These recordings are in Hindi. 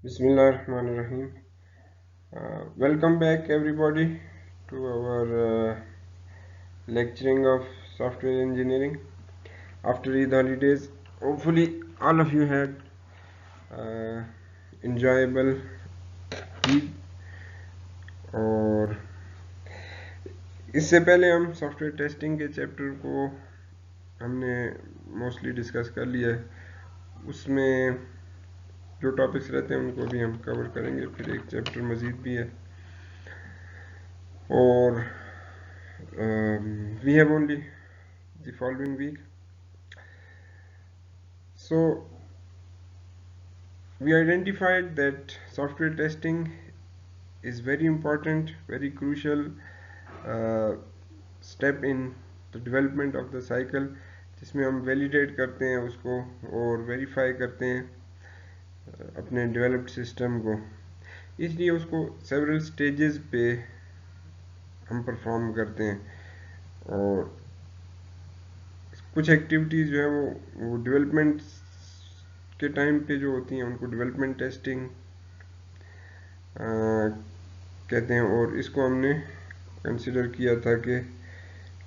Bismillahirrahmanirrahim. Welcome back, everybody, to our lecturing of software engineering after Eid holidays. Hopefully, all of you had uh, enjoyable Eid. और इससे पहले हम सॉफ्टवेयर टेस्टिंग के चैप्टर को हमने मोस्टली डिस्कस कर लिया है। उसमें जो टॉपिक्स रहते हैं उनको भी हम कवर करेंगे, फिर एक चैप्टर मज़ीद भी है। और we have only the following week. So we identified that software testing is very important, very crucial step in the development of the cycle, जिसमें हम वैलिडेट करते हैं उसको और वेरीफाई करते हैं अपने डेवलप्ड सिस्टम को। इसलिए उसको सेवरल स्टेजेस पे हम परफॉर्म करते हैं और कुछ एक्टिविटीज़ जो है वो डेवलपमेंट के टाइम पे जो होती हैं उनको डेवलपमेंट टेस्टिंग कहते हैं। और इसको हमने कंसिडर किया था कि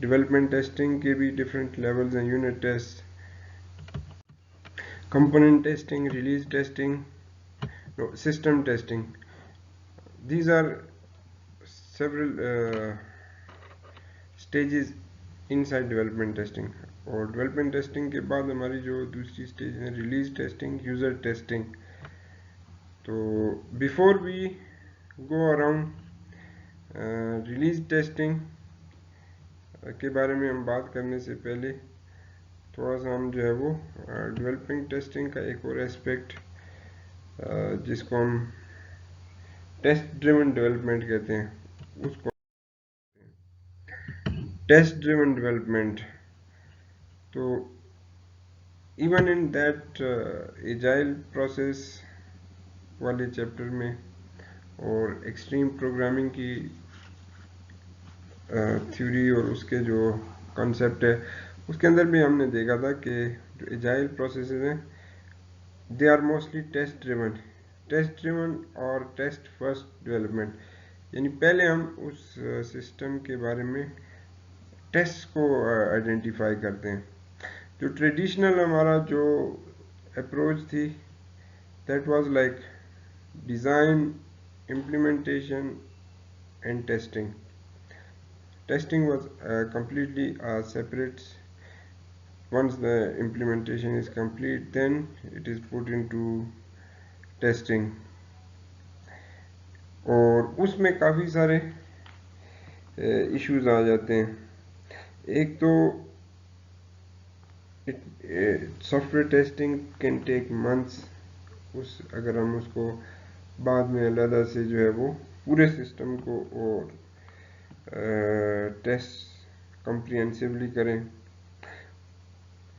डेवलपमेंट टेस्टिंग के भी डिफरेंट लेवल्स हैं, unit test, component testing, release testing, system testing. These are several stages inside development testing. और डेवलपमेंट टेस्टिंग के बाद हमारी जो दूसरी स्टेज है रिलीज टेस्टिंग, यूज़र टेस्टिंग। तो before we go around release testing के बारे में हम बात करने से पहले थोड़ा सा हम जो है वो डेवलपिंग टेस्टिंग का एक और एस्पेक्ट जिसको हम टेस्ट ड्रिवन डेवलपमेंट कहते हैं, उसको टेस्ट ड्रिवन डेवलपमेंट। तो even in that agile process वाले चैप्टर में और एक्सट्रीम प्रोग्रामिंग की थ्योरी और उसके जो कॉन्सेप्ट है उसके अंदर भी हमने देखा था कि जो एजाइल प्रोसेसेस हैं they are mostly test driven और टेस्ट फर्स्ट डेवलपमेंट। यानी पहले हम उस सिस्टम के बारे में टेस्ट को आइडेंटिफाई करते हैं। जो ट्रेडिशनल हमारा जो अप्रोच थी that was like design, implementation and testing. Testing was completely separate. Once the implementation is complete, then it is put into testing. और उसमें काफ़ी सारे इश्यूज आ जाते हैं। एक तो software testing can take months. अगर हम उसको बाद में अलग से जो है वो पूरे सिस्टम को और टेस्ट कम्प्रिहेंसिवली करें,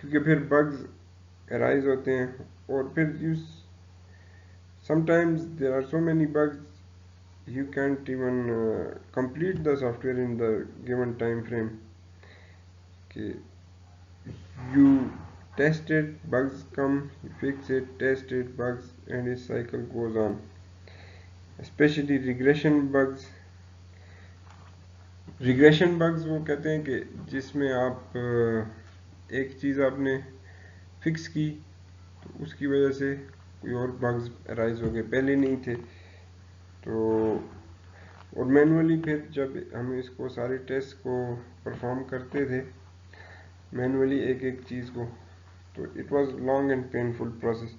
क्योंकि फिर बग्स अराइज होते हैं और फिर you sometimes there are so many bugs you can't even complete the software in the given time frame कि you test it, bugs come, you fix it, test it, bugs, and this cycle goes on. Especially regression bugs वो कहते हैं कि जिसमें आप एक चीज़ आपने फिक्स की तो उसकी वजह से कोई और बग्स अराइज हो गए, पहले नहीं थे। तो और मैनुअली फिर जब हम इसको सारे टेस्ट को परफॉर्म करते थे मैनुअली एक एक चीज़ को, तो it was long and painful process.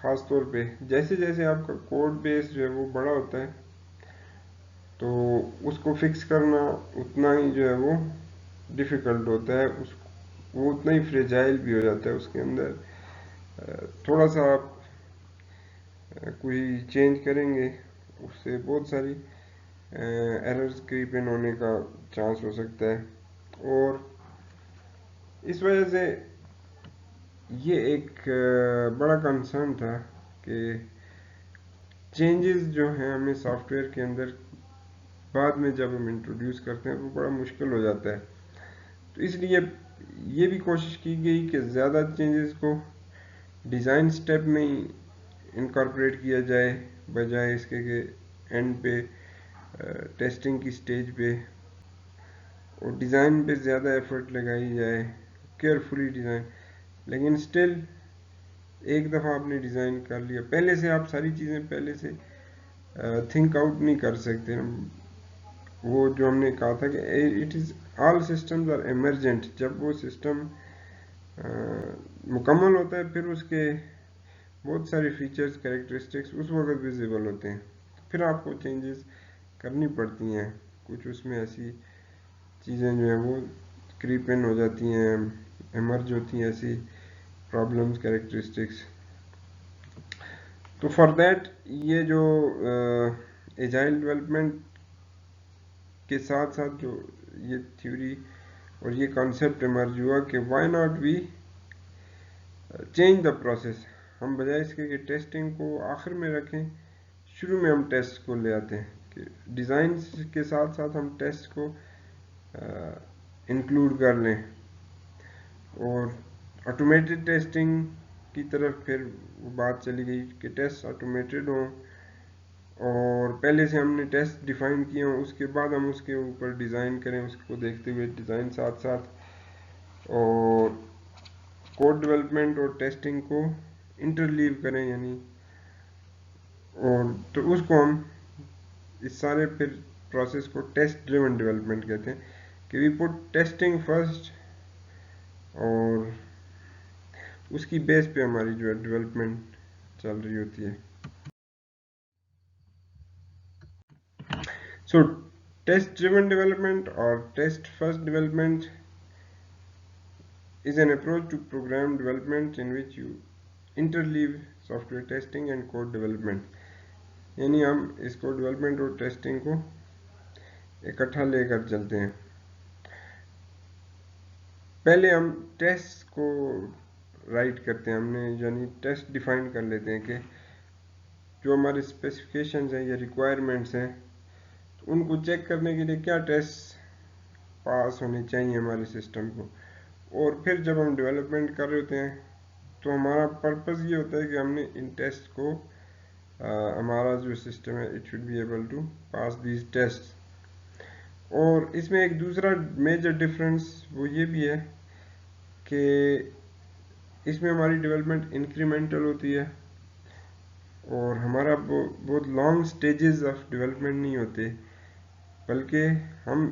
ख़ास तौर पे जैसे जैसे आपका कोड बेस जो है वो बड़ा होता है तो उसको फिक्स करना उतना ही जो है वो डिफ़िकल्ट होता है, वो उतना ही फ्रेजाइल भी हो जाता है। उसके अंदर थोड़ा सा आप कोई चेंज करेंगे उससे बहुत सारी एरर्स क्रीप इन होने का चांस हो सकता है। और इस वजह से ये एक बड़ा कंसर्न था कि चेंजेस जो हैं हमें सॉफ्टवेयर के अंदर बाद में जब हम इंट्रोड्यूस करते हैं वो बड़ा मुश्किल हो जाता है। तो इसलिए ये भी कोशिश की गई कि ज़्यादा चेंजेस को डिज़ाइन स्टेप में ही इनकॉर्पोरेट किया जाए, बजाय इसके कि एंड पे टेस्टिंग की स्टेज पे, और डिज़ाइन पे ज़्यादा एफर्ट लगाई जाए, केयरफुली डिज़ाइन। लेकिन स्टिल एक दफ़ा आपने डिज़ाइन कर लिया, पहले से आप सारी चीज़ें पहले से थिंक आउट नहीं कर सकते। वो जो हमने कहा था कि it is all systems are emergent, जब वो सिस्टम मुकम्मल होता है फिर उसके बहुत सारे फीचर्स कैरेक्टरिस्टिक्स उस वक्त विजिबल होते हैं, फिर आपको चेंजेस करनी पड़ती हैं। कुछ उसमें ऐसी चीज़ें जो हैं वो क्रीप इन हो जाती हैं, एमर्ज होती हैं ऐसी प्रॉब्लम्स कैरेक्टरिस्टिक्स। तो फॉर दैट ये जो एजाइल डेवलपमेंट के साथ साथ जो ये थ्योरी और ये कॉन्सेप्ट इमर्ज हुआ कि why not we change the process, हम बजाय इसके कि टेस्टिंग को आखिर में रखें, शुरू में हम टेस्ट को ले आते हैं कि डिज़ाइन के साथ साथ हम टेस्ट को इंक्लूड कर लें, और ऑटोमेटेड टेस्टिंग की तरफ फिर वो बात चली गई कि टेस्ट ऑटोमेटेड हों, और पहले से हमने टेस्ट डिफाइन किए हों, उसके बाद हम उसके ऊपर डिज़ाइन करें, उसको देखते हुए डिज़ाइन साथ साथ, और कोड डेवलपमेंट और टेस्टिंग को इंटरलीव करें यानी, और तो उसको हम इस सारे फिर प्रोसेस को टेस्ट ड्रिवन डेवलपमेंट कहते हैं कि वी पुट टेस्टिंग फर्स्ट, और उसकी बेस पे हमारी जो है डेवलपमेंट चल रही होती है। सो टेस्ट ड्रिवन डेवलपमेंट और test first development is an approach to program development in which you interleave software testing and code development, यानी हम इसको डेवलपमेंट और टेस्टिंग को इकट्ठा लेकर चलते हैं। पहले हम टेस्ट को राइट करते हैं, हमने यानी टेस्ट डिफाइन कर लेते हैं कि जो हमारे स्पेसिफिकेशंस हैं या रिक्वायरमेंट्स हैं, तो उनको चेक करने के लिए क्या टेस्ट पास होने चाहिए हमारे सिस्टम को, और फिर जब हम डेवलपमेंट कर रहे होते हैं तो हमारा पर्पस ये होता है कि हमने इन टेस्ट को हमारा जो सिस्टम है it should be able to pass these test. और इसमें एक दूसरा मेजर डिफरेंस वो ये भी है कि इसमें हमारी डेवलपमेंट इंक्रीमेंटल होती है, और हमारा बहुत लॉन्ग स्टेजेस ऑफ डेवलपमेंट नहीं होते, बल्कि हम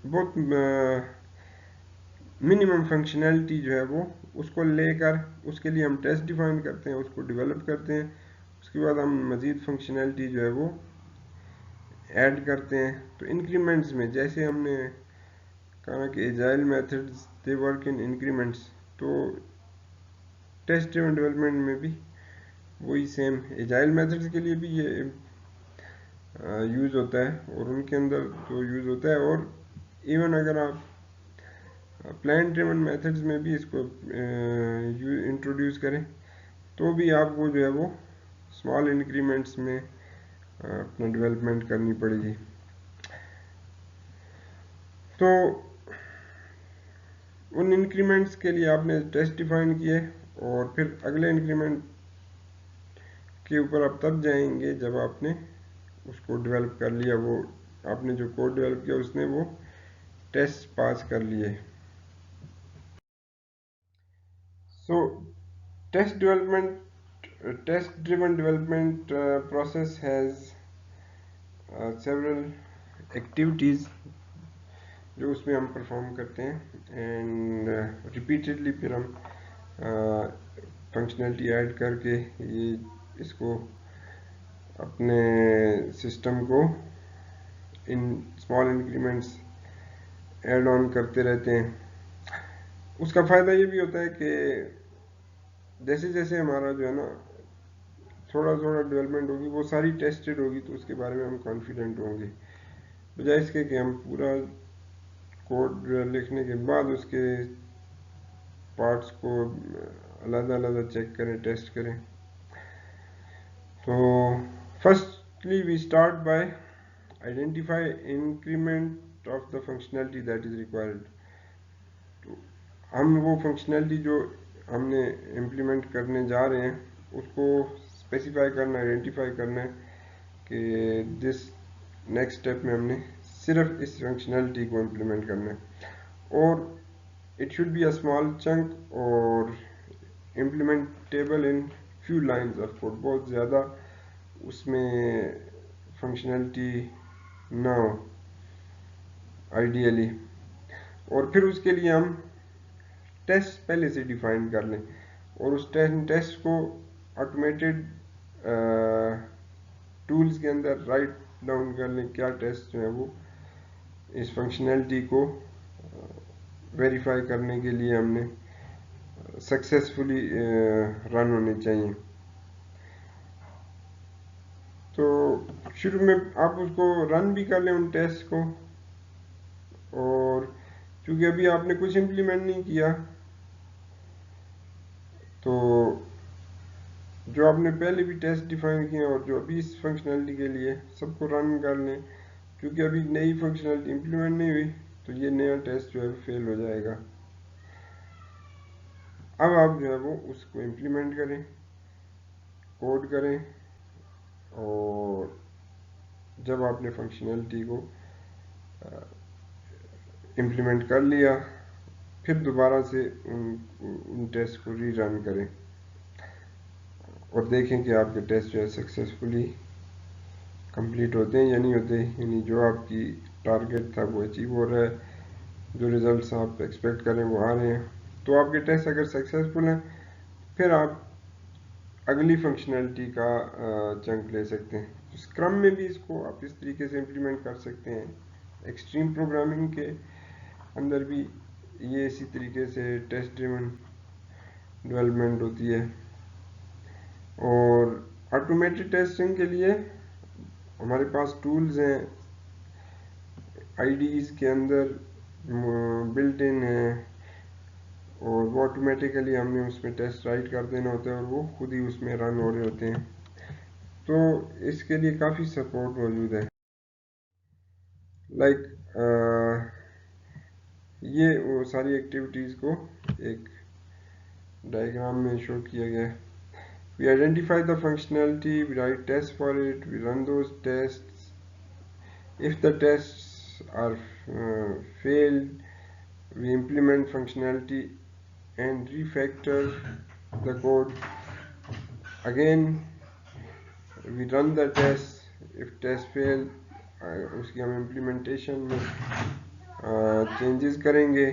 बहुत मिनिमम फंक्शनैलिटी जो है वो उसको लेकर उसके लिए हम टेस्ट डिफाइन करते हैं, उसको डेवलप करते हैं, उसके बाद हम मज़ीद फंक्शनैलिटी जो है वो ऐड करते हैं। तो इंक्रीमेंट्स में जैसे हमने कहा कि agile methods they work in increments, तो टेस्ट ड्रिवन डेवलपमेंट में भी वही सेम एजाइल मेथड्स के लिए भी ये यूज़ होता है, और उनके अंदर तो यूज़ होता है, और इवन अगर आप प्लान ड्रिवन मेथड्स में भी इसको इंट्रोड्यूस करें तो भी आपको जो है वो स्मॉल इंक्रीमेंट्स में अपना डेवलपमेंट करनी पड़ेगी। तो उन इंक्रीमेंट्स के लिए आपने टेस्ट डिफाइन किए, और फिर अगले इंक्रीमेंट के ऊपर आप तब जाएंगे जब आपने उसको डेवलप कर लिया, वो आपने जो कोड डेवलप किया उसने वो टेस्ट पास कर लिए। So test driven development process has several activities जो उसमें हम परफॉर्म करते हैं, एंड रिपीटेडली फिर हम फंक्शनैलिटी ऐड करके ये इसको अपने सिस्टम को in small increments add on करते रहते हैं। उसका फ़ायदा ये भी होता है कि जैसे जैसे हमारा जो है ना थोड़ा थोड़ा डेवलपमेंट होगी, वो सारी टेस्टेड होगी, तो उसके बारे में हम कॉन्फिडेंट होंगे, बजाय इसके कि हम पूरा कोड लिखने के बाद उसके पार्ट्स को अलग अलग चेक करें, टेस्ट करें। तो firstly we start by identify increment of the functionality that is required. तो हम वो फंक्शनैलिटी जो हमने इम्प्लीमेंट करने जा रहे हैं उसको स्पेसिफाई करना है, आइडेंटिफाई करना है कि दिस नेक्स्ट स्टेप में हमने सिर्फ इस फंक्शनलिटी को इम्प्लीमेंट करना है और it should be a small chunk और implementable in few lines of code, बहुत ज़्यादा उसमें फंक्शनलिटी ना हो आइडियली। और फिर उसके लिए हम टेस्ट पहले से डिफाइन कर लें और उस टेस्ट को ऑटोमेटेड टूल्स के अंदर राइट डाउन कर लें क्या टेस्ट जो है वो इस फंक्शनलिटी को वेरीफाई करने के लिए हमने सक्सेसफुली रन होने चाहिए। तो शुरू में आप उसको रन भी कर लें उन टेस्ट को, और क्योंकि अभी आपने कुछ इम्प्लीमेंट नहीं किया तो जो आपने पहले भी टेस्ट डिफाइन किए और जो अभी इस फंक्शनलिटी के लिए सबको रन कर लें, क्योंकि अभी नई फंक्शनलिटी इम्प्लीमेंट नहीं हुई तो ये नया टेस्ट जो है फेल हो जाएगा। अब आप जो है वो उसको इम्प्लीमेंट करें, कोड करें, और जब आपने फंक्शनलिटी को इम्प्लीमेंट कर लिया फिर दोबारा से उन टेस्ट को रीरन करें और देखें कि आपके टेस्ट जो है सक्सेसफुली कंप्लीट होते हैं या नहीं होते, यानी जो आपकी टारगेट था वो अचीव हो रहा है, जो रिजल्ट्स आप एक्सपेक्ट करें वो आ रहे हैं। तो आपके टेस्ट अगर सक्सेसफुल हैं फिर आप अगली फंक्शनलिटी का चंक ले सकते हैं। तो स्क्रम में भी इसको आप इस तरीके से इम्प्लीमेंट कर सकते हैं, एक्सट्रीम प्रोग्रामिंग के अंदर भी ये इसी तरीके से टेस्ट ड्रिवन डेवलपमेंट होती है। और ऑटोमेटेड टेस्टिंग के लिए हमारे पास टूल्स हैं, आईडीज़ के अंदर बिल्ट इन है और वो ऑटोमेटिकली हमने उसमें टेस्ट राइट कर देना होता है और वो खुद ही उसमें रन हो रहे होते हैं। तो इसके लिए काफ़ी सपोर्ट मौजूद है। लाइक ये वो सारी एक्टिविटीज़ को एक डायग्राम में शो किया गया है। We identify the functionality, we write tests for it, we run those tests. If the tests are failed, we implement functionality and refactor the code. Again, we run the tests. If test fail, उसकी हम implementation में changes करेंगे.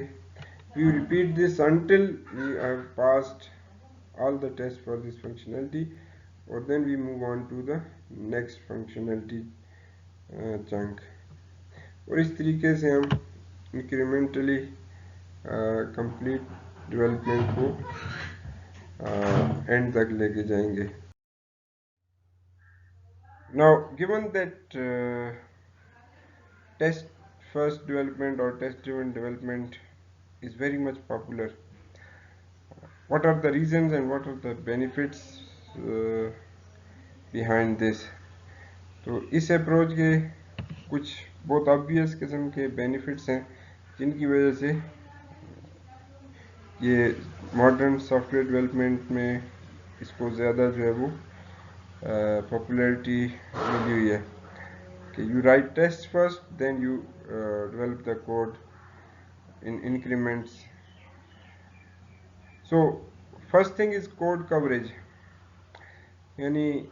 We repeat this until we have passed all the tests for this functionality, or then we move on to the next functionality chunk. और इस तरीके से हम incrementally complete development को end तक लेके जाएंगे. Now, given that test first development or test driven development is very much popular, what are the reasons and what are the benefits behind this? तो इस अप्रोच के कुछ बहुत ऑब्वियस किस्म के बेनिफिट्स हैं जिनकी वजह से ये मॉडर्न सॉफ्टवेयर डेवलपमेंट में इसको ज़्यादा जो है वो पॉपुलैरिटी मिली हुई है कि you write test first then you develop the code in increments. So first thing is code coverage, यानी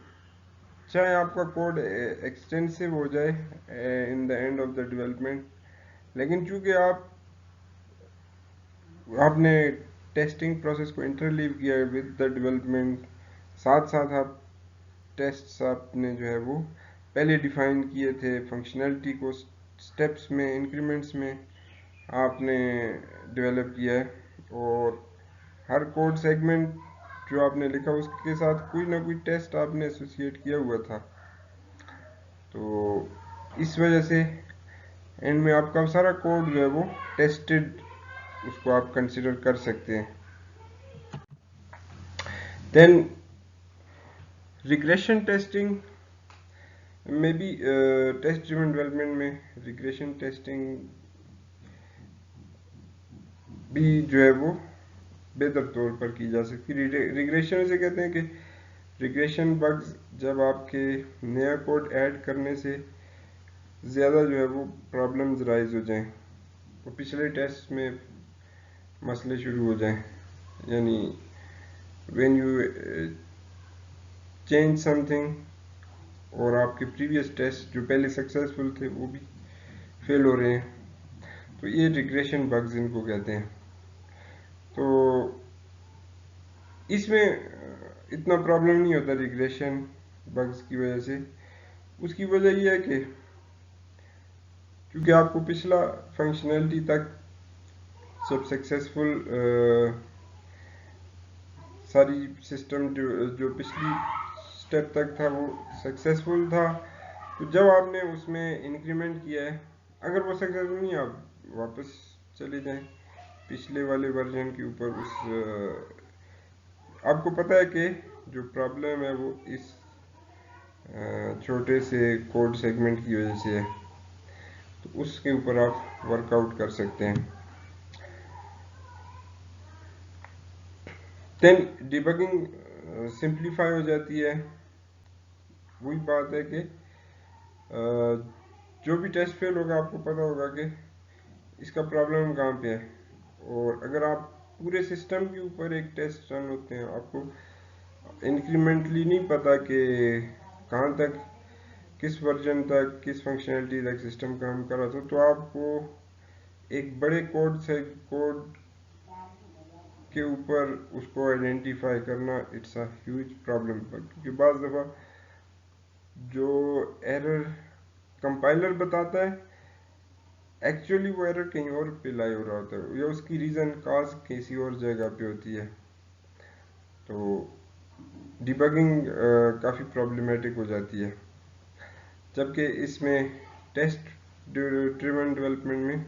चाहे आपका कोड एक्सटेंसिव हो जाए in the end of the development, लेकिन चूंकि आपने टेस्टिंग प्रोसेस को इंटरलीव किया है विद द डेवलपमेंट, साथ साथ आप टेस्ट्स आपने जो है वो पहले डिफाइन किए थे, फंक्शनलिटी को स्टेप्स में इंक्रीमेंट्स में आपने डेवलप किया है, और हर कोड सेगमेंट जो आपने लिखा उसके साथ कोई ना कोई टेस्ट आपने एसोसिएट किया हुआ था. तो इस वजह से एंड में आपका सारा कोड जो है वो टेस्टेड, उसको आप कंसिडर कर सकते हैं. देन रिग्रेशन टेस्टिंग में भी टेस्ट ड्रिवन डेवलपमेंट में रिग्रेशन टेस्टिंग भी जो है वो बेहतर तौर पर की जा सकती है. रिग्रेशन से कहते हैं कि रिग्रेशन बग्स जब आपके नया कोड ऐड करने से ज़्यादा जो है वो प्रॉब्लम्स राइज हो जाएं, तो पिछले टेस्ट में मसले शुरू हो जाएं, यानी व्हेन यू चेंज समथिंग और आपके प्रीवियस टेस्ट जो पहले सक्सेसफुल थे वो भी फेल हो रहे हैं, तो ये रिग्रेशन बग्स इनको कहते हैं। तो इसमें इतना प्रॉब्लम नहीं होता रिग्रेशन बग्स की वजह से। उसकी वजह यह है कि क्योंकि आपको पिछला फंक्शनैलिटी तक सब सक्सेसफुल सारी सिस्टम जो पिछली स्टेप तक था वो सक्सेसफुल था, तो जब आपने उसमें इंक्रीमेंट किया है, अगर वो सक्सेसफुल नहीं, आप वापस चले जाएं पिछले वाले वर्जन के ऊपर। आपको पता है कि जो प्रॉब्लम है वो इस छोटे से कोड सेगमेंट की वजह से है, तो उसके ऊपर आप वर्कआउट कर सकते हैं। देन डिबगिंग सिंप्लीफाई हो जाती है। वही बात है कि जो भी टेस्ट फेल होगा आपको पता होगा कि इसका प्रॉब्लम कहाँ पे है, और अगर आप पूरे सिस्टम के ऊपर एक टेस्ट रन होते हैं, आपको इंक्रीमेंटली नहीं पता कि कहाँ तक, किस वर्जन तक, किस फंक्शनैलिटी तक सिस्टम काम कर रहा था, तो आपको एक बड़े कोड के ऊपर उसको आइडेंटिफाई करना इट्स अ ह्यूज प्रॉब्लम। क्योंकि बाज़ दफ़ा जो एरर कंपाइलर बताता है, एक्चुअली वो एरर कहीं और पे लाई हो रहा होता है, या उसकी रीज़न काज किसी और जगह पे होती है। तो डिबगिंग काफ़ी प्रॉब्लमेटिक हो जाती है, जबकि इसमें टेस्ट ड्रिवन डेवलपमेंट में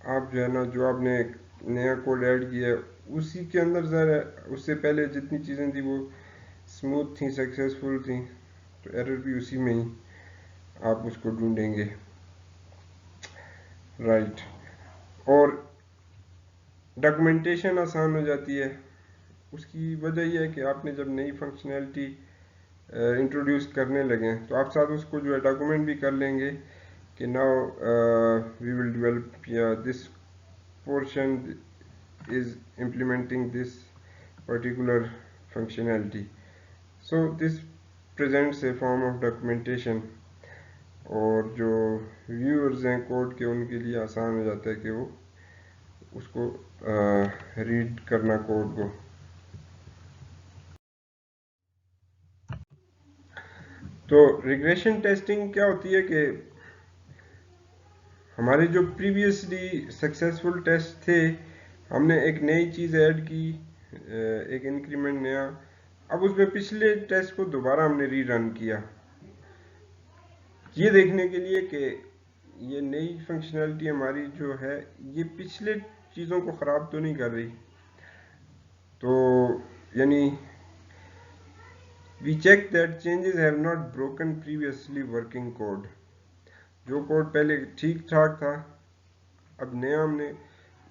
आप जो है ना, जो आपने नया कोड ऐड किया है उसी के अंदर ज़रा उससे पहले जितनी चीज़ें थी वो स्मूथ थी, सक्सेसफुल थी, तो एरर भी उसी में ही आप उसको ढूंढेंगे, राइट। और डॉक्यूमेंटेशन आसान हो जाती है। उसकी वजह यह है कि आपने जब नई फंक्शनैलिटी इंट्रोड्यूस करने लगे तो आप साथ उसको जो है डॉक्यूमेंट भी कर लेंगे कि नाउ वी विल डेवलप या this portion is implementing this particular functionality, so this presents a form of documentation, और जो व्यूअर्स हैं कोड के उनके लिए आसान हो जाता है कि वो उसको रीड करना कोड को। तो रिग्रेशन टेस्टिंग क्या होती है कि हमारे जो प्रीवियसली सक्सेसफुल टेस्ट थे, हमने एक नई चीज़ ऐड की, एक इंक्रीमेंट नया, अब उसमें पिछले टेस्ट को दोबारा हमने री रन किया, ये देखने के लिए कि ये नई फंक्शनैलिटी हमारी जो है ये पिछले चीज़ों को ख़राब तो नहीं कर रही। तो यानी we check that changes have not broken previously working code. जो कोड पहले ठीक ठाक था, अब नया हमने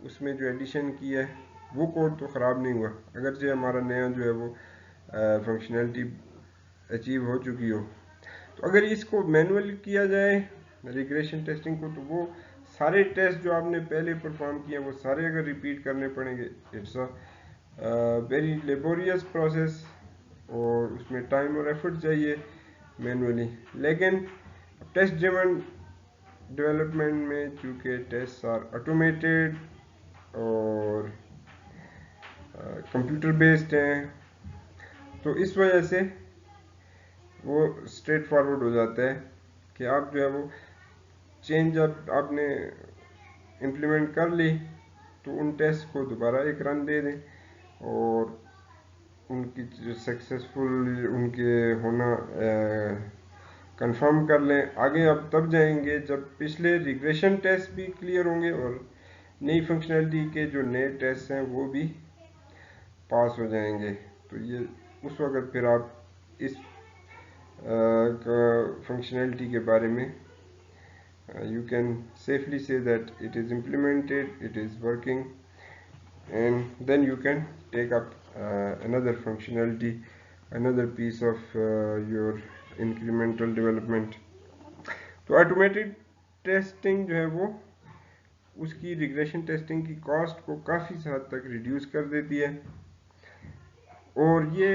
उसमें जो एडिशन किया है वो कोड तो ख़राब नहीं हुआ, अगर से हमारा नया जो है वो फंक्शनैलिटी अचीव हो चुकी हो। तो अगर इसको मैनुअल किया जाए रिग्रेशन टेस्टिंग को, तो वो सारे टेस्ट जो आपने पहले परफॉर्म किए वो सारे अगर रिपीट करने पड़ेंगे, it's a very laborious process, और उसमें टाइम और एफर्ट चाहिए मैनुअली। लेकिन टेस्ट ड्रिवन डेवलपमेंट में चूँकि टेस्ट आर ऑटोमेटेड और कंप्यूटर बेस्ड हैं, तो इस वजह से वो स्ट्रेट फॉरवर्ड हो जाता है कि आप जो है वो चेंज अब आपने इम्प्लीमेंट कर ली, तो उन टेस्ट को दोबारा एक रन दे दें और उनकी जो सक्सेसफुल उनके होना कंफर्म कर लें। आगे अब तब जाएंगे जब पिछले रिग्रेशन टेस्ट भी क्लियर होंगे और नई फंक्शनैलिटी के जो नए टेस्ट हैं वो भी पास हो जाएंगे। तो ये उस वक्त फिर आप इस फंक्शनैलिटी के बारे में you can safely say that it is implemented, it is working, and then you can take up another functionality, another piece of your incremental development. तो ऑटोमेटेड टेस्टिंग जो है वो उसकी रिग्रेशन टेस्टिंग की कॉस्ट को काफ़ी हद तक रिड्यूस कर देती है। और ये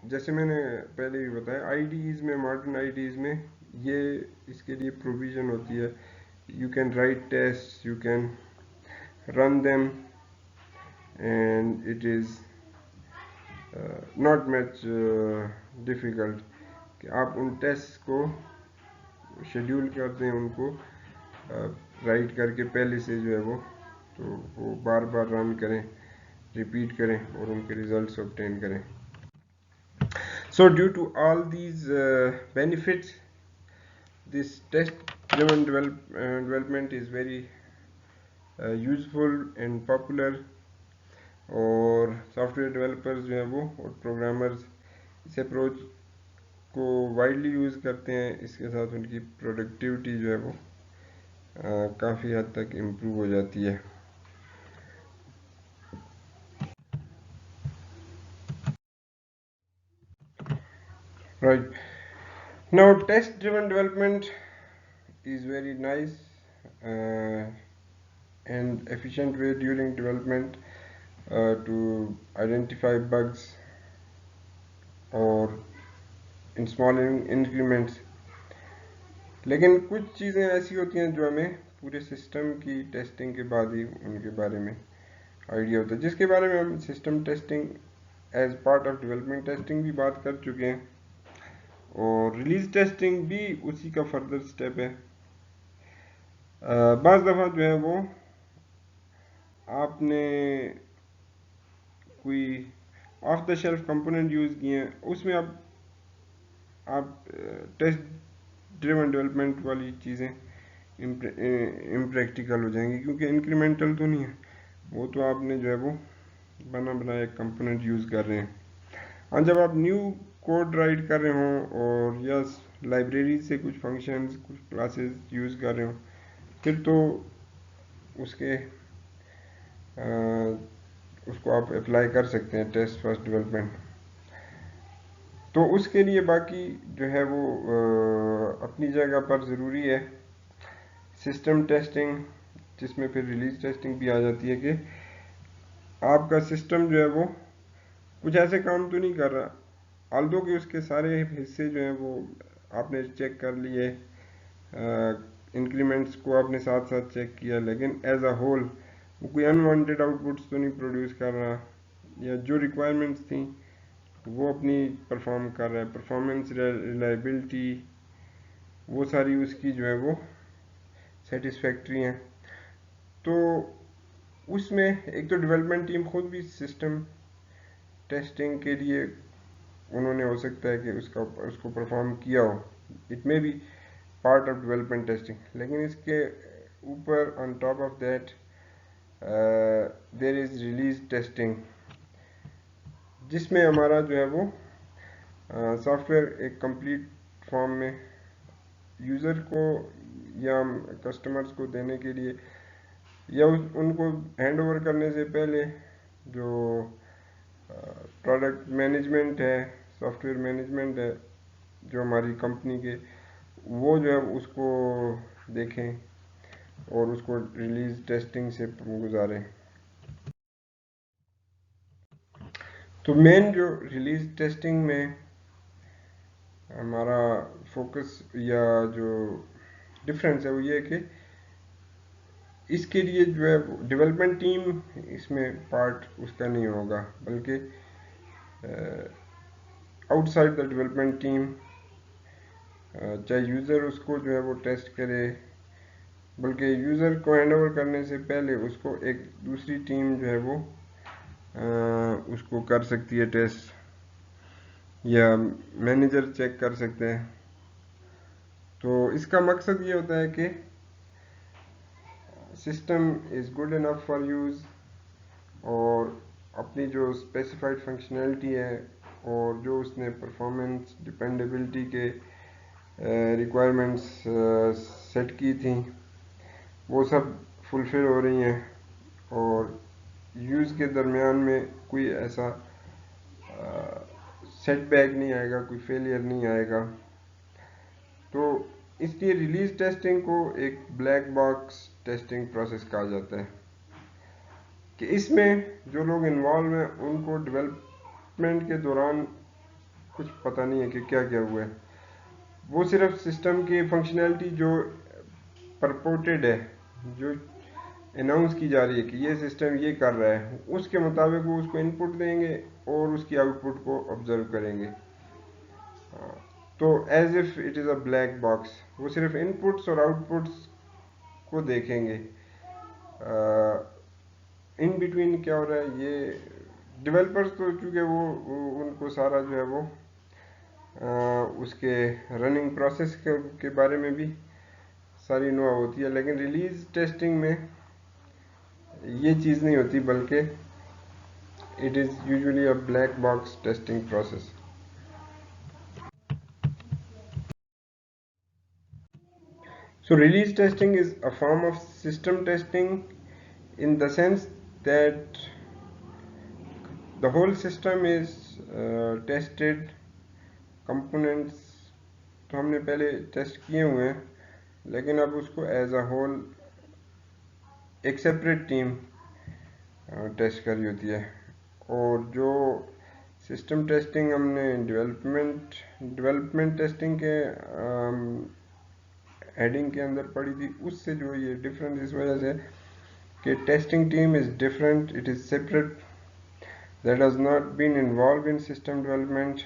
जैसे मैंने पहले भी बताया, आईडीज़ में, मॉडर्न आईडीज़ में ये इसके लिए प्रोविज़न होती है, you can write test, you can run them, and it is not much difficult कि आप उन टेस्ट को शेड्यूल कर दें, उनको राइट करके पहले से जो है वो बार बार रन करें, रिपीट करें और उनके रिजल्ट्स ऑब्टेन करें। So due to all these benefits, this test-driven development is very useful and popular, और सॉफ्टवेयर डेवलपर्स जो हैं वो और प्रोग्रामर्स इस अप्रोच को वाइडली यूज़ करते हैं। इसके साथ उनकी प्रोडक्टिविटी जो है वो काफ़ी हद तक इम्प्रूव हो जाती है। Right. Now test driven development is very nice and efficient way during development to identify bugs or in small increments. लेकिन कुछ चीज़ें ऐसी होती हैं जो हमें पूरे सिस्टम की टेस्टिंग के बाद ही उनके बारे में आइडिया होता है, जिसके बारे में हम system testing as part of development testing भी बात कर चुके हैं, और रिलीज टेस्टिंग भी उसी का फर्दर स्टेप है। बाज़ दफ़ा जो है वो आपने कोई of the shelf component use किए हैं, उसमें आप टेस्ट ड्रिवन डेवलपमेंट वाली चीज़ें इम्प्रैक्टिकल हो जाएंगी, क्योंकि इंक्रीमेंटल तो नहीं है वो, तो आपने जो है वो बना बनाया एक कंपोनेंट यूज़ कर रहे हैं। हाँ, जब आप न्यू कोड राइट कर रहे हों और या लाइब्रेरी से कुछ फंक्शंस, कुछ क्लासेस यूज़ कर रहे हों, फिर तो उसके उसको आप अप्लाई कर सकते हैं टेस्ट फर्स्ट डेवलपमेंट। तो उसके लिए बाकी जो है वो अपनी जगह पर ज़रूरी है सिस्टम टेस्टिंग, जिसमें फिर रिलीज टेस्टिंग भी आ जाती है कि आपका सिस्टम जो है वो कुछ ऐसे काम तो नहीं कर रहा, आल्दो कि उसके सारे हिस्से जो हैं वो आपने चेक कर लिए, इंक्रीमेंट्स को आपने साथ साथ चेक किया, लेकिन एज अ होल वो कोई अनवांटेड आउटपुट्स तो नहीं प्रोड्यूस कर रहा, या जो रिक्वायरमेंट्स थी वो अपनी परफॉर्म कर रहा है, परफॉर्मेंस, रिलायबिलिटी, वो सारी उसकी जो है वो सेटिस्फैक्ट्री हैं। तो उसमें एक तो डेवलपमेंट टीम खुद भी सिस्टम टेस्टिंग के लिए उन्होंने हो सकता है कि उसको परफॉर्म किया हो, it may be part of development testing, लेकिन इसके ऊपर on top of that there is release testing, जिसमें हमारा जो है वो सॉफ्टवेयर एक कंप्लीट फॉर्म में यूज़र को या कस्टमर्स को देने के लिए, या उनको हैंड ओवर करने से पहले जो प्रोडक्ट मैनेजमेंट है, सॉफ्टवेयर मैनेजमेंट है जो हमारी कंपनी के, वो जो है उसको देखें और उसको रिलीज टेस्टिंग से गुजारें। तो मेन जो रिलीज टेस्टिंग में हमारा फोकस या जो डिफरेंस है वो ये है कि इसके लिए जो है डेवलपमेंट टीम इसमें पार्ट उसका नहीं होगा, बल्कि आउटसाइड द डेवलपमेंट टीम, चाहे यूज़र उसको जो है वो टेस्ट करे, बल्कि यूज़र को हैंड ओवर करने से पहले उसको एक दूसरी टीम जो है वो उसको कर सकती है टेस्ट, या मैनेजर चेक कर सकते हैं। तो इसका मकसद ये होता है कि system is good enough for use, और अपनी जो स्पेसिफाइड फंक्शनैलिटी है और जो उसने परफॉर्मेंस, डिपेंडेबिलिटी के रिक्वायरमेंट्स सेट की थी वो सब फुलफ़िल हो रही हैं, और यूज़ के दरमियान में कोई ऐसा सेटबैक नहीं आएगा, कोई फेलियर नहीं आएगा। तो इसलिए रिलीज टेस्टिंग को एक ब्लैक बॉक्स टेस्टिंग प्रोसेस कहा जाता है, कि इसमें जो लोग इन्वॉल्व हैं उनको डेवलपमेंट के दौरान कुछ पता नहीं है कि क्या क्या हुआ है। वो सिर्फ सिस्टम की फंक्शनैलिटी जो परपोर्टेड है, जो अनाउंस की जा रही है कि ये सिस्टम ये कर रहा है, उसके मुताबिक वो उसको इनपुट देंगे और उसकी आउटपुट को ऑब्जर्व करेंगे। तो as if it is a black box, वो सिर्फ इनपुट्स और आउटपुट्स को देखेंगे। इन बिटवीन क्या हो रहा है, ये डेवलपर्स तो चूँकि वो उनको सारा जो है वो उसके रनिंग प्रोसेस के बारे में भी सारी नुआ होती है, लेकिन रिलीज टेस्टिंग में ये चीज़ नहीं होती, बल्कि it is usually a black box testing process. So release testing is a form of system testing in the sense that the whole system is tested. Components तो हमने पहले टेस्ट किए हुए हैं, लेकिन अब उसको एज अ होल एक सेपरेट टीम टेस्ट कर रही होती है। और जो सिस्टम टेस्टिंग हमने डेवलपमेंट टेस्टिंग के हेडिंग के अंदर पड़ी थी, उससे जो ये डिफरेंस इस वजह से कि testing team is different, it is separate, that has not been involved in system development,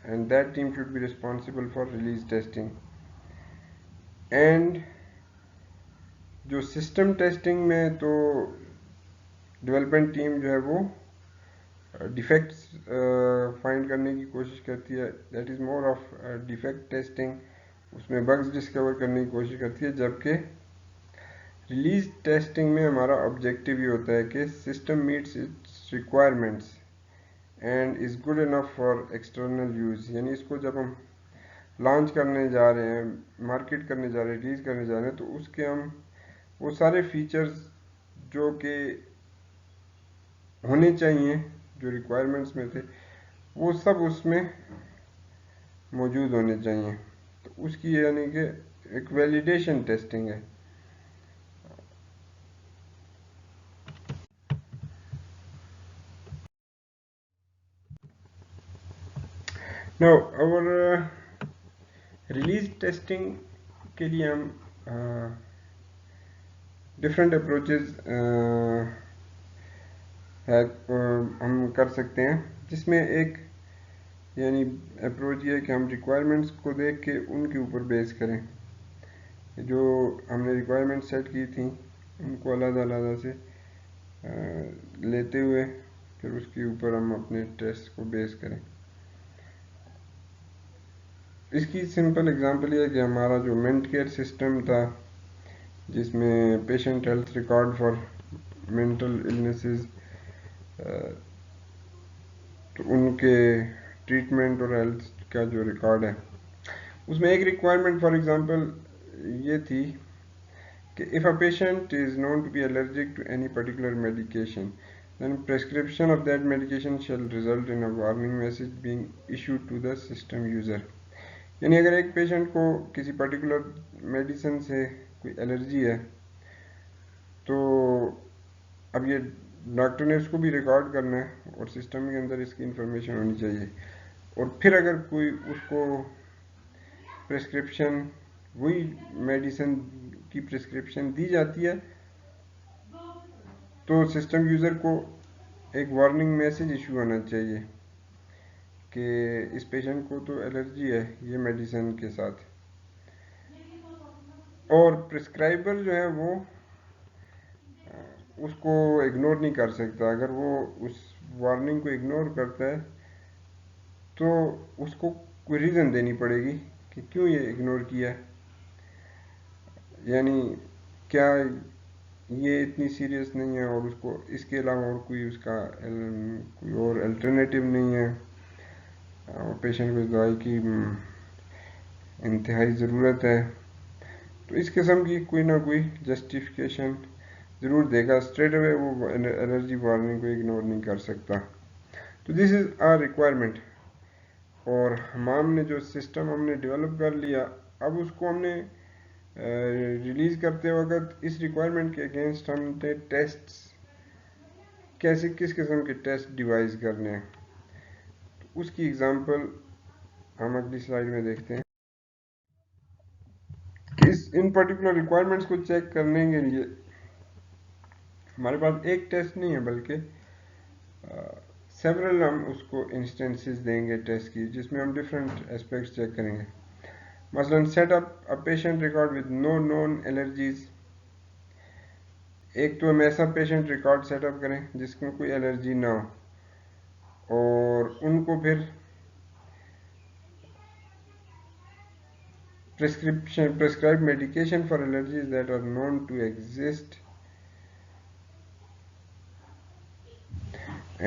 and that team should be responsible for release testing. And जो सिस्टम टेस्टिंग में तो डेवलपमेंट टीम जो है वो डिफेक्ट्स फाइंड करने की कोशिश करती है, that is more of defect testing, उसमें बग्स डिस्कवर करने की कोशिश करती है। जबकि रिलीज टेस्टिंग में हमारा ऑब्जेक्टिव ये होता है कि system meets it's requirements and is good enough for external use. यानी इसको जब हम लॉन्च करने जा रहे हैं, मार्केट करने जा रहे हैं, रिलीज़ करने जा रहे हैं, तो उसके हम वो सारे फीचर्स जो कि होने चाहिए, जो रिक्वायरमेंट्स में थे, वो सब उसमें मौजूद होने चाहिए। तो उसकी यानी कि एक वैलिडेशन टेस्टिंग है। नाउ और रिलीज टेस्टिंग के लिए हम डिफरेंट अप्रोचेस हम कर सकते हैं, जिसमें एक यानी अप्रोच ये है कि हम रिक्वायरमेंट्स को देख के उनके ऊपर बेस करें। जो हमने रिक्वायरमेंट सेट की थी उनको अलग से लेते हुए फिर उसके ऊपर हम अपने टेस्ट को बेस करें। इसकी सिंपल एग्जांपल ये है कि हमारा जो मेंट केयर सिस्टम था, जिसमें patient health record for mental illnesses, तो उनके ट्रीटमेंट और हेल्थ का जो रिकॉर्ड है, उसमें एक रिक्वायरमेंट फॉर एग्जांपल ये थी कि if a patient is known to be allergic to any particular medication, then prescription of that medication shall result in a warning message being issued to the system user। यानी अगर एक पेशेंट को किसी पर्टिकुलर मेडिसिन से कोई एलर्जी है, तो अब ये डॉक्टर ने उसको भी रिकॉर्ड करना है और सिस्टम के अंदर इसकी इंफॉर्मेशन होनी चाहिए। और फिर अगर कोई उसको प्रिस्क्रिप्शन, वही मेडिसिन की प्रिस्क्रिप्शन दी जाती है, तो सिस्टम यूज़र को एक वार्निंग मैसेज इशू होना चाहिए कि इस पेशेंट को तो एलर्जी है ये मेडिसिन के साथ। और प्रिस्क्राइबर जो है वो उसको इग्नोर नहीं कर सकता। अगर वो उस वार्निंग को इग्नोर करता है तो उसको कोई रीज़न देनी पड़ेगी कि क्यों ये इग्नोर किया, यानी क्या ये इतनी सीरियस नहीं है और उसको इसके अलावा और कोई उसका कोई और अल्टरनेटिव नहीं है, और पेशेंट को इस दवाई की इंतहाई ज़रूरत है। तो इस किस्म की कोई ना कोई जस्टिफिकेशन ज़रूर देगा, स्ट्रेट अवे वो एलर्जी वार्निंग को इग्नोर नहीं कर सकता। तो दिस इज़ आ रिक्वायरमेंट। और हमने जो सिस्टम हमने डेवलप कर लिया, अब उसको हमने रिलीज़ करते वक्त इस रिक्वायरमेंट के अगेंस्ट हमने टेस्ट्स कैसे, किस किस्म के टेस्ट डिवाइस करने हैं, तो उसकी एग्जांपल हम अगली स्लाइड में देखते हैं। इन पर्टिकुलर रिक्वायरमेंट्स को चेक करने के लिए हमारे पास एक टेस्ट नहीं है, बल्कि सेवरल हम उसको इंस्टेंसेस देंगे टेस्ट की, जिसमें हम डिफरेंट एस्पेक्ट्स चेक करेंगे। मसलन set up a patient record with no known allergies. एक तो हम ऐसा पेशेंट रिकॉर्ड सेटअप करें जिसमें कोई एलर्जी ना हो, और उनको फिर prescribe medication for allergies that are known to exist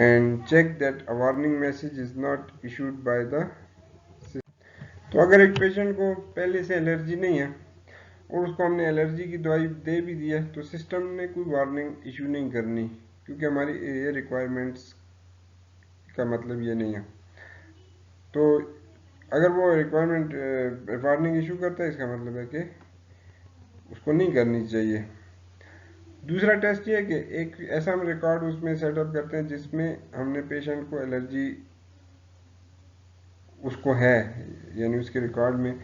and check that a warning message is not issued by the system. तो अगर एक पेशेंट को पहले से एलर्जी नहीं है और उसको हमने एलर्जी की दवाई दे भी दी है, तो सिस्टम ने कोई वार्निंग इशू नहीं करनी, क्योंकि हमारी ये रिक्वायरमेंट्स का मतलब ये नहीं है। तो अगर वो रिक्वायरमेंट वार्निंग इशू करता है, इसका मतलब है कि उसको नहीं करनी चाहिए। दूसरा टेस्ट ये है कि एक ऐसा हम रिकॉर्ड उसमें सेटअप करते हैं जिसमें हमने पेशेंट को एलर्जी उसको है, यानी उसके रिकॉर्ड में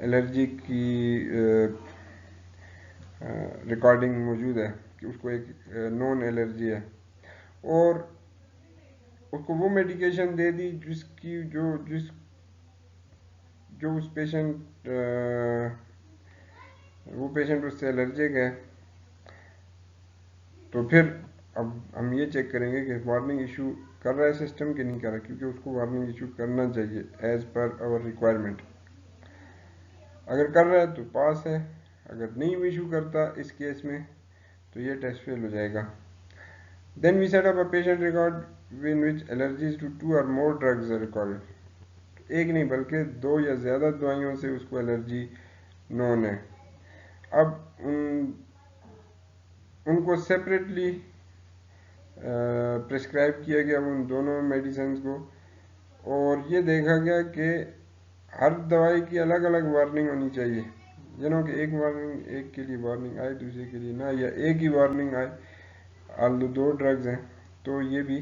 एलर्जी की रिकॉर्डिंग मौजूद है कि उसको एक नॉन एलर्जी है, और उसको वो मेडिकेशन दे दी जिसकी जो उस पेशेंट वो पेशेंट उससे एलर्जिक है। तो फिर अब हम ये चेक करेंगे कि वार्निंग इशू कर रहा है सिस्टम कि नहीं कर रहा, क्योंकि उसको वार्निंग इशू करना चाहिए एज पर आवर रिक्वायरमेंट। अगर कर रहा है तो पास है, अगर नहीं इशू करता इस केस में तो ये टेस्ट फेल हो जाएगा। Then we set up a patient record in which allergies to 2 or more drugs are recorded. एक नहीं बल्कि 2 या ज़्यादा दवाइयों से उसको एलर्जी नोन है। अब उनको सेपरेटली प्रिस्क्राइब किया गया उन दोनों मेडिसिन को, और ये देखा गया कि हर दवाई की अलग अलग वार्निंग होनी चाहिए। कि एक वार्निंग एक के लिए वार्निंग आए, दूसरे के लिए ना, या एक ही वार्निंग आए आलू 2 ड्रग्स हैं, तो ये भी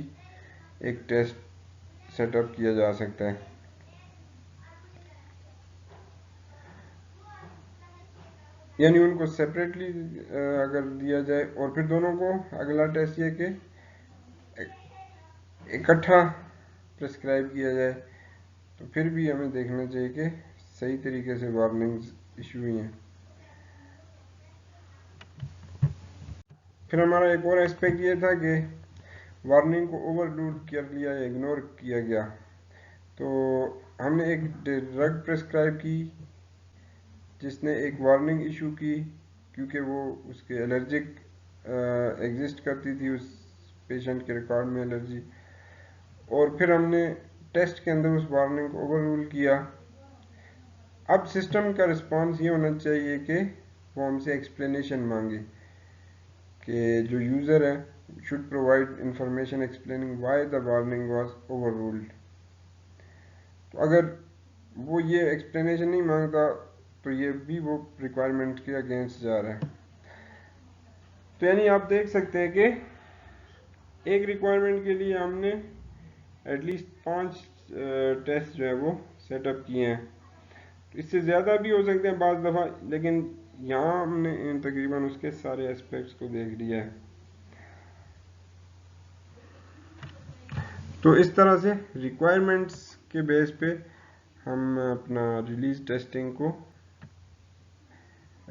एक टेस्ट सेटअप किया जा सकता है। यानी उनको सेपरेटली अगर दिया जाए, और फिर दोनों को अगला टेस्ट ये कि इकट्ठा प्रिस्क्राइब किया जाए, तो फिर भी हमें देखना चाहिए कि सही तरीके से वार्निंग्स इशू हुई हैं। फिर हमारा एक और एस्पेक्ट ये था कि वार्निंग को ओवरलूड कर लिया या इग्नोर किया गया। तो हमने एक ड्रग प्रिस्क्राइब की जिसने एक वार्निंग इशू की, क्योंकि वो उसके एलर्जिक एग्जिस्ट करती थी उस पेशेंट के रिकॉर्ड में एलर्जी, और फिर हमने टेस्ट के अंदर उस वार्निंग को ओवररूल किया। अब सिस्टम का रिस्पांस ये होना चाहिए कि वो हमसे एक्सप्लेनेशन मांगे कि जो यूज़र है should provide information explaining why the warning was overruled. तो अगर वो ये एक्सप्लेनेशन नहीं मांगता तो ये भी वो रिक्वायरमेंट के अगेंस्ट जा रहा है। तो यानी आप देख सकते हैं कि एक रिक्वायरमेंट के लिए हमने एटलीस्ट 5 टेस्ट जो है वो सेटअप किए हैं। इससे ज़्यादा भी हो सकते हैं बाज़ दफ़ा, लेकिन यहाँ हमने तकरीबन उसके सारे एस्पेक्ट्स को देख लिया है। तो इस तरह से रिक्वायरमेंट्स के बेस पे हम अपना रिलीज टेस्टिंग को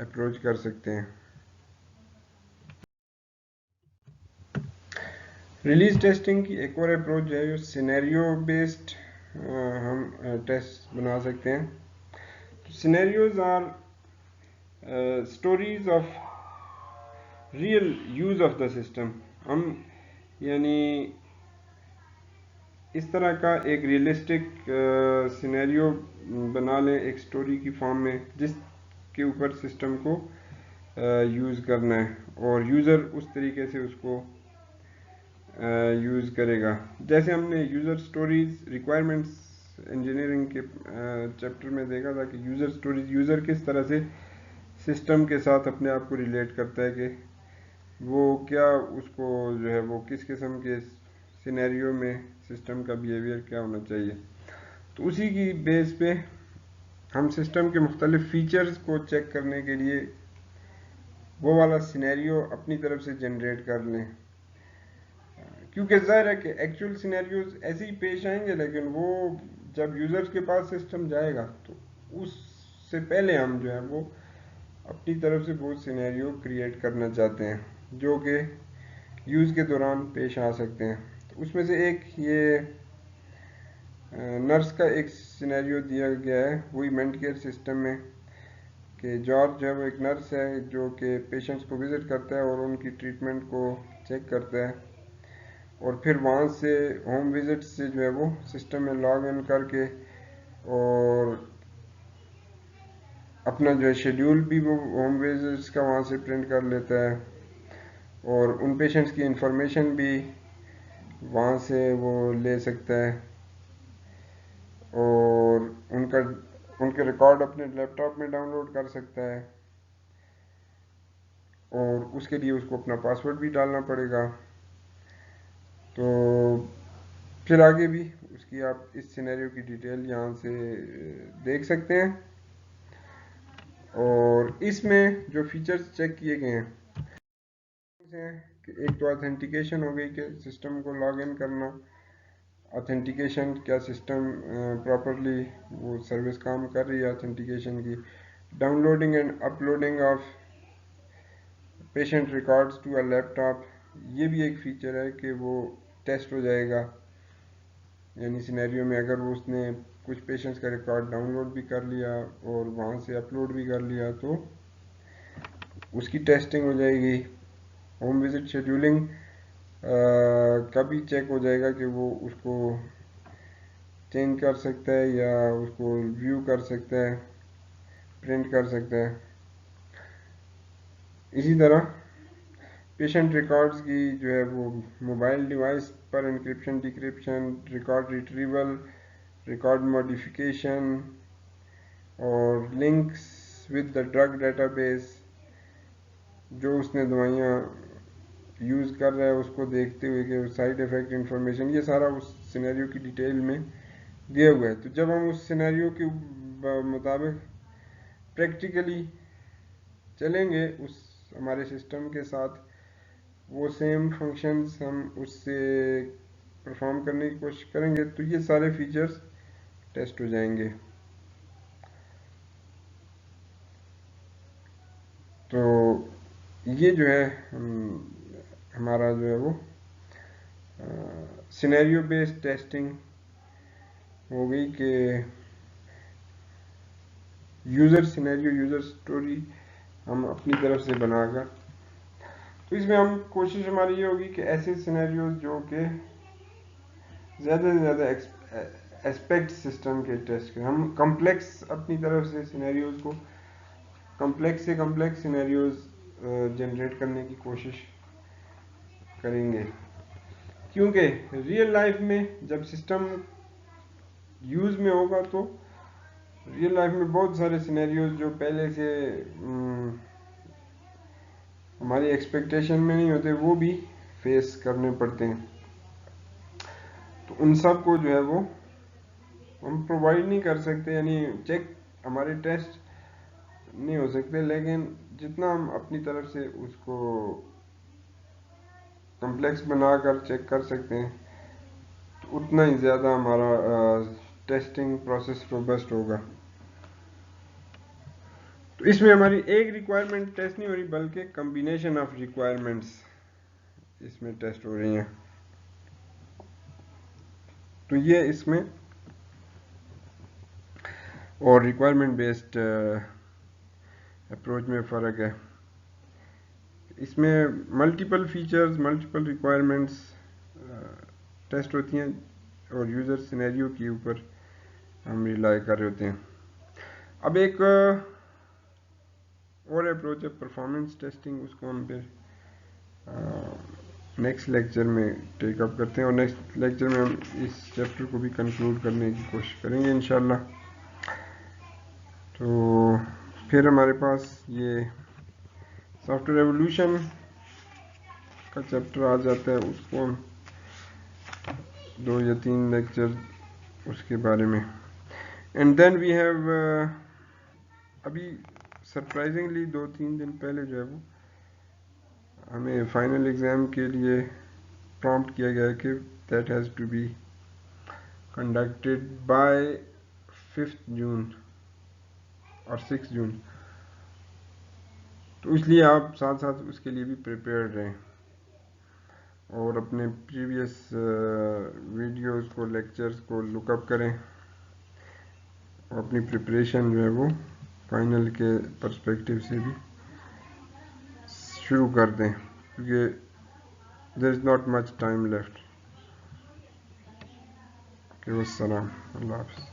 अप्रोच कर सकते हैं। रिलीज टेस्टिंग की एक और अप्रोच है जो सिनेरियो बेस्ड हम टेस्ट बना सकते हैं। Scenarios are stories of real use of the system. हम यानी इस तरह का एक रियलिस्टिक सिनेरियो बना लें एक स्टोरी की फॉर्म में, जिसके ऊपर सिस्टम को यूज़ करना है और यूज़र उस तरीके से उसको यूज़ करेगा। जैसे हमने यूज़र स्टोरीज रिक्वायरमेंट्स इंजीनियरिंग के चैप्टर में देखा था कि यूज़र स्टोरीज यूज़र किस तरह से सिस्टम के साथ अपने आप को रिलेट करता है कि वो क्या उसको जो है वो किस किस्म के सिनेरियो में सिस्टम का बिहेवियर क्या होना चाहिए। तो उसी की बेस पे हम सिस्टम के मुख्तलिफ फीचर्स को चेक करने के लिए वो वाला सिनेरियो अपनी तरफ से जनरेट कर लें, क्योंकि ज़ाहिर है कि एक्चुअल सिनेरियोज ऐसे ही पेश आएंगे, लेकिन वो जब यूज़र्स के पास सिस्टम जाएगा तो उससे पहले हम जो है वो अपनी तरफ से वो सिनेरियो क्रिएट करना चाहते हैं जो कि यूज़ के दौरान पेश आ सकते हैं। तो उसमें से एक ये नर्स का एक सिनेरियो दिया गया है वुमेन केयर सिस्टम में कि जॉर्ज जो है वो एक नर्स है जो कि पेशेंट्स को विज़िट करता है और उनकी ट्रीटमेंट को चेक करता है और फिर वहाँ से होम विज़िट से जो है वो सिस्टम में लॉग इन करके और अपना जो है शेड्यूल भी वो होम विज़िट्स का वहाँ से प्रिंट कर लेता है और उन पेशेंट्स की इंफॉर्मेशन भी वहाँ से वो ले सकता है और उनके रिकॉर्ड अपने लैपटॉप में डाउनलोड कर सकता है और उसके लिए उसको अपना पासवर्ड भी डालना पड़ेगा। तो फिर आगे भी उसकी आप इस सिनेरियो की डिटेल यहाँ से देख सकते हैं और इसमें जो फीचर्स चेक किए गए हैं कि एक तो ऑथेंटिकेशन हो गई कि सिस्टम को लॉग इन करना, ऑथेंटिकेशन क्या सिस्टम प्रॉपरली वो सर्विस काम कर रही है ऑथेंटिकेशन की, downloading and uploading of patient records to a laptop, ये भी एक फीचर है कि वो टेस्ट हो जाएगा, यानी सिनेरियो में अगर वो उसने कुछ पेशेंट्स का रिकॉर्ड डाउनलोड भी कर लिया और वहाँ से अपलोड भी कर लिया तो उसकी टेस्टिंग हो जाएगी। होम विजिट शेड्यूलिंग का भी चेक हो जाएगा कि वो उसको चेंज कर सकता है या उसको व्यू कर सकता है, प्रिंट कर सकता है। इसी तरह पेशेंट रिकॉर्ड्स की जो है वो मोबाइल डिवाइस पर encryption decryption, record retrieval, record modification और links with the drug database, जो उसने दवाइयाँ यूज़ कर रहा है उसको देखते हुए कि साइड इफ़ेक्ट इंफॉर्मेशन, ये सारा उस सिनेरियो की डिटेल में दिया हुआ है। तो जब हम उस सिनेरियो के मुताबिक प्रैक्टिकली चलेंगे उस हमारे सिस्टम के साथ, वो सेम फंक्शंस हम उससे परफॉर्म करने की कोशिश करेंगे तो ये सारे फीचर्स टेस्ट हो जाएंगे। तो ये जो है हमारा जो है वो सिनेरियो बेस्ड टेस्टिंग हो गई कि यूज़र सिनेरियो यूज़र स्टोरी हम अपनी तरफ से बनाकर, तो इसमें हम कोशिश हमारी ये होगी कि ऐसे सिनेरियो जो कि ज़्यादा से ज़्यादा एस्पेक्ट सिस्टम के टेस्ट करें। हम कम्प्लेक्स अपनी तरफ से सिनेरियोज को कम्प्लेक्स से कम्प्लेक्स सिनेरियोज जनरेट करने की कोशिश करेंगे, क्योंकि रियल लाइफ में जब सिस्टम यूज़ में होगा तो रियल लाइफ में बहुत सारे सिनेरियोज जो पहले से हमारी एक्सपेक्टेशन में नहीं होते वो भी फेस करने पड़ते हैं। तो उन सब को जो है वो हम प्रोवाइड नहीं कर सकते, यानी चेक हमारे टेस्ट नहीं हो सकते, लेकिन जितना हम अपनी तरफ से उसको कम्प्लेक्स बनाकर चेक कर सकते हैं तो उतना ही ज़्यादा हमारा टेस्टिंग प्रोसेस रोबस्ट होगा। तो इसमें हमारी एक रिक्वायरमेंट टेस्ट नहीं हो रही बल्कि कम्बिनेशन ऑफ रिक्वायरमेंट्स इसमें टेस्ट हो रही हैं। तो ये इसमें और रिक्वायरमेंट बेस्ड अप्रोच में फ़र्क है। इसमें multiple features multiple requirements test होती हैं और यूज़र सिनेरियो के ऊपर हम रिलाई कर रहे होते हैं। अब एक और अप्रोच है परफॉर्मेंस टेस्टिंग, उसको हम फिर नेक्स्ट लेक्चर में टेकअप करते हैं और नेक्स्ट लेक्चर में हम इस चैप्टर को भी कंक्लूड करने की कोशिश करेंगे इंशाल्लाह। तो फिर हमारे पास ये सॉफ्टवेयर एवोल्यूशन का चैप्टर आ जाता है, उसको हम 2 या 3 लेक्चर उसके बारे में। एंड देन वी हैव अभी सरप्राइजिंगली 2-3 दिन पहले जो है वो हमें फाइनल एग्ज़ाम के लिए प्रॉम्प्ट किया गया है कि that has to be conducted by 5 June और 6 जून। तो इसलिए आप साथ साथ उसके लिए भी प्रिपेयर रहें और अपने प्रीवियस वीडियोस को, लेक्चर्स को लुकअप करें और अपनी प्रिपरेशन जो है वो फाइनल के पर्सपेक्टिव से भी शुरू कर दें, क्योंकि there is not much time left. Okay, वस्सलाम, अल्लाह हाफ़िज़।